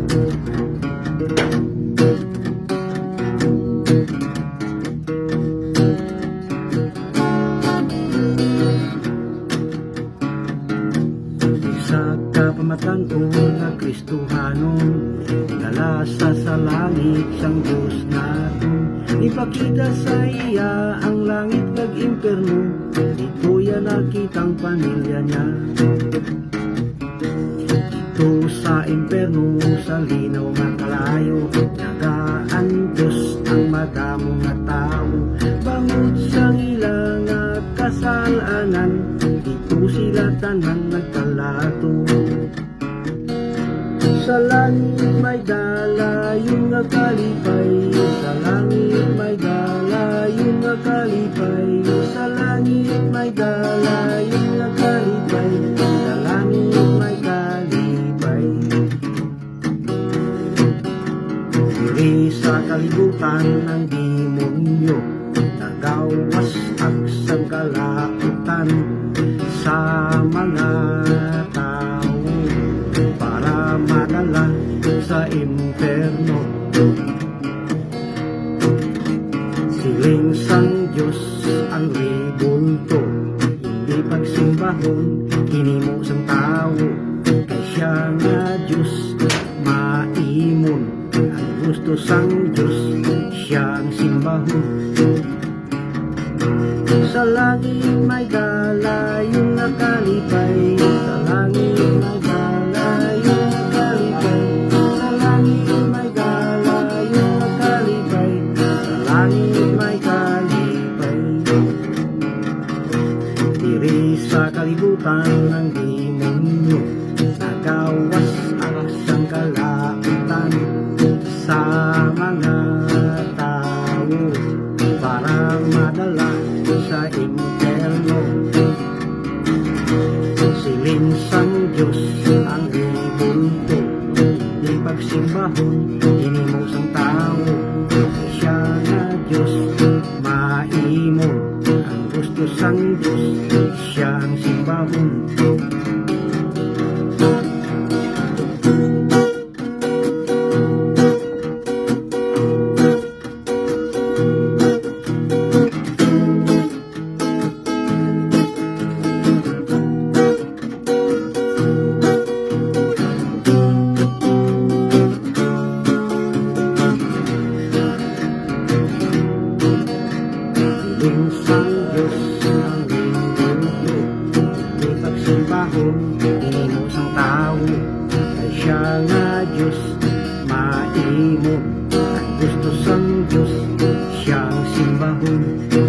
Sa kapamatan-o na Kristohanon, dala sa langit siyang Diyos natin. Ipakita sa iya ang langit nag-imperno, dito yan nakitang pamilya niya. Dito sa imperno, sa linaw nga kalayo, nagaan Diyos ang madamo nga tao. Bangod sa ilang nga kasalanan, dito sila tanan nagkalato. Sa langit may dalayong nga kalipay, sa langit may dalayong nga kalipay, sa langit may dalayong nga kalipay, sa langit may kalipay. Diri sa kalibutan ng demonyo, nagawas ang sangkalautan sa mga tao para madala sa imperno. Siling sang Diyos ang ribulto, hindi pagsimbahon hinimo sang tao, kay siya nga Diyos maimon. Ang gusto sang Diyos siyang simbahon. Sa langit may dalayong nakalipay, sa langit may dalayong nakalipay, sa langit may dalayong nakalipay, sa langit may kalipay. Diri sa kalibutan ng demonyo, nagawas ang sangkalautan sa mga tao para madala sa imperno. Siling sang Diyos ang ribulto, hindi pagsimbahon hinimo sang tao, siya nga Diyos maimon. Ang gusto sang Diyos siyang simbahon. Siling sang Diyos ang ribulto, hindi pagsimbahon hinimo sang tao, kay siya nga Diyos maimon. Ang gusto sang Diyos siyang simbahon.